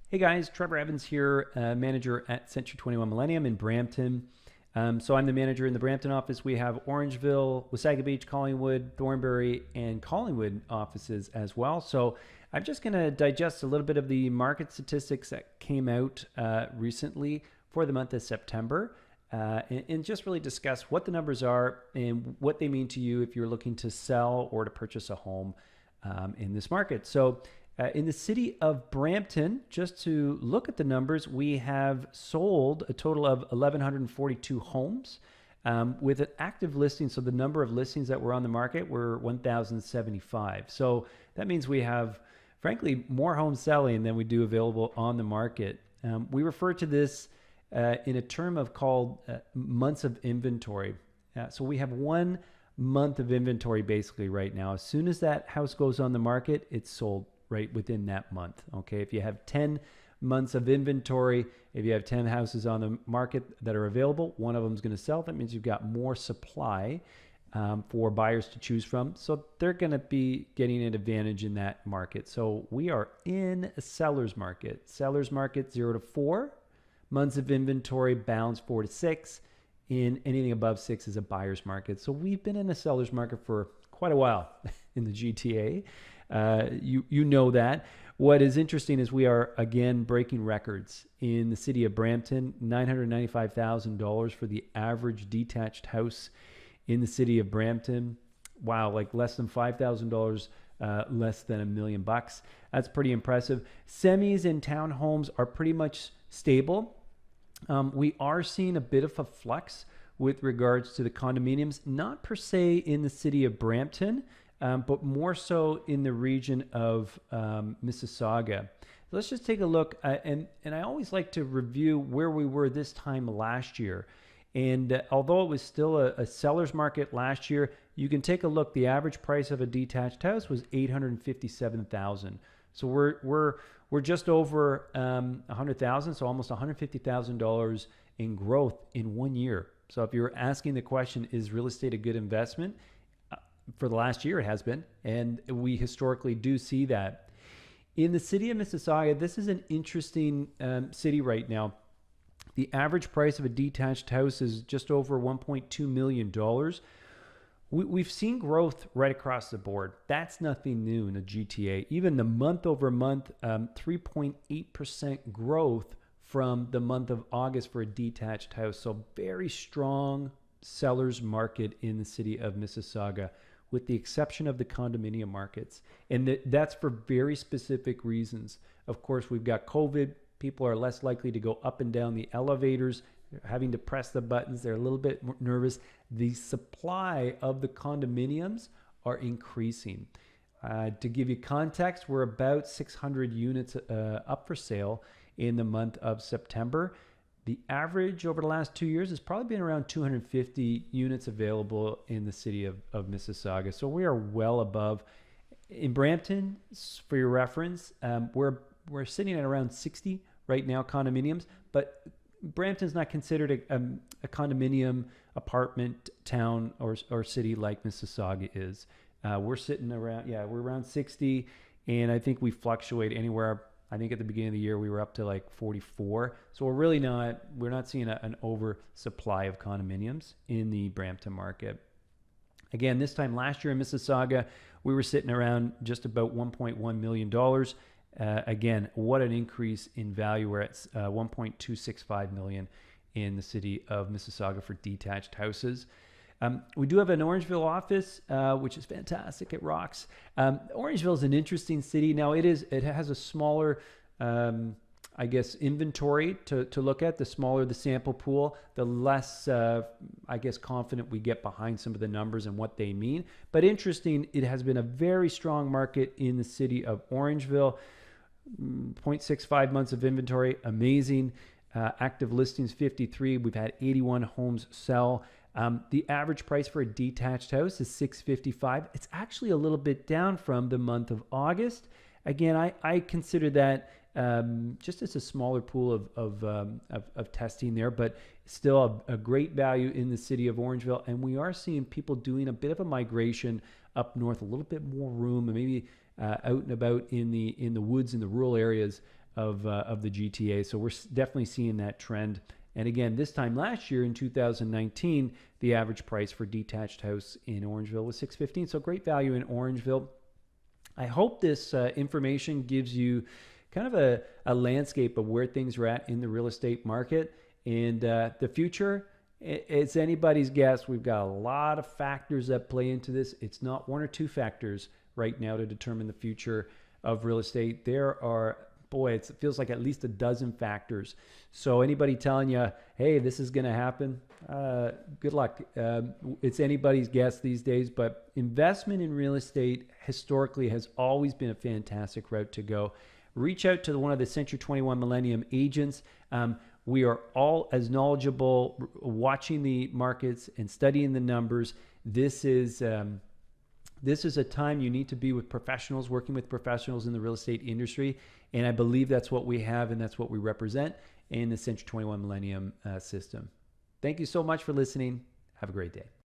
Hey guys, Trevor Evans here, manager at Century 21 Millennium in Brampton. So I'm the manager in the Brampton office. We have Orangeville, Wasaga Beach, Collingwood, Thornbury, and Collingwood offices as well. So I'm just going to digest a little bit of the market statistics that came out recently for the month of September. And just really discuss what the numbers are and what they mean to you if you're looking to sell or to purchase a home in this market. So in the city of Brampton, just to look at the numbers, we have sold a total of 1,142 homes with an active listing. So the number of listings that were on the market were 1,075. So that means we have, frankly, more homes selling than we do available on the market. We refer to this in a term of called months of inventory. So we have 1 month of inventory basically right now. As soon as that house goes on the market, it's sold right within that month. Okay, if you have 10 months of inventory, if you have 10 houses on the market that are available, one of them is going to sell. That means you've got more supply for buyers to choose from. So they're going to be getting an advantage in that market. So we are in a seller's market. Seller's market 0 to 4 months of inventory, bounds 4 to 6. In anything above 6 is a buyer's market. So we've been in a seller's market for quite a while in the GTA. You know that. What is interesting is we are again breaking records in the city of Brampton. $995,000 for the average detached house in the city of Brampton. Wow, like less than $5,000, less than $1 million. That's pretty impressive. Semis and townhomes are pretty much stable. We are seeing a bit of a flux with regards to the condominiums, not per se in the city of Brampton, but more so in the region of Mississauga. Let's just take a look, and I always like to review where we were this time last year. And although it was still a seller's market last year, you can take a look. The average price of a detached house was $857,000. So we're just over $100,000, so almost $150,000 in growth in 1 year. So if you're asking the question, is real estate a good investment? For the last year, it has been, and we historically do see that. In the city of Mississauga, this is an interesting city right now. The average price of a detached house is just over $1.2 million. We've seen growth right across the board. That's nothing new in the GTA. Even the month over month, 3.8% growth from the month of August for a detached house. So very strong seller's market in the city of Mississauga, with the exception of the condominium markets. And that's for very specific reasons. Of course, we've got COVID. People are less likely to go up and down the elevators. They're having to press the buttons. They're a little bit more nervous. The supply of the condominiums are increasing. To give you context, we're about 600 units up for sale in the month of September. The average over the last 2 years has probably been around 250 units available in the city of Mississauga. So we are well above. In Brampton, for your reference, we're sitting at around 60 right now condominiums, but Brampton's not considered a condominium apartment town or city like Mississauga is. We're sitting around, we're around 60, and I think we fluctuate anywhere. I think at the beginning of the year we were up to like 44. So we're not seeing an oversupply of condominiums in the Brampton market. Again, this time last year in Mississauga, we were sitting around just about $1.1 million. Again, what an increase in value. We're at $1.265 million in the city of Mississauga for detached houses. We do have an Orangeville office, which is fantastic. It rocks. Orangeville is an interesting city. Now it has a smaller, inventory to look at. The smaller the sample pool, the less, confident we get behind some of the numbers and what they mean. But interesting, it has been a very strong market in the city of Orangeville. 0.65 months of inventory, amazing. Active listings 53. We've had 81 homes sell. The average price for a detached house is $655. It's actually a little bit down from the month of August. Again, I consider that just as a smaller pool of testing there, but still a great value in the city of Orangeville. And we are seeing people doing a bit of a migration up north, a little bit more room, and maybe out and about in the woods in the rural areas of the GTA. So we're definitely seeing that trend. And again, this time last year in 2019, the average price for detached house in Orangeville was $615. So great value in Orangeville. I hope this information gives you kind of a landscape of where things are at in the real estate market. And the future, it's anybody's guess. We've got a lot of factors that play into this. It's not one or two factors right now to determine the future of real estate. There are, boy, it feels like at least a dozen factors. So anybody telling you, hey, this is going to happen, good luck. It's anybody's guess these days, but investment in real estate historically has always been a fantastic route to go. Reach out to one of the Century 21 Millennium agents. We are all as knowledgeable watching the markets and studying the numbers. This is a time you need to be with professionals, working with professionals in the real estate industry. And I believe that's what we have and that's what we represent in the Century 21 Millennium system. Thank you so much for listening. Have a great day.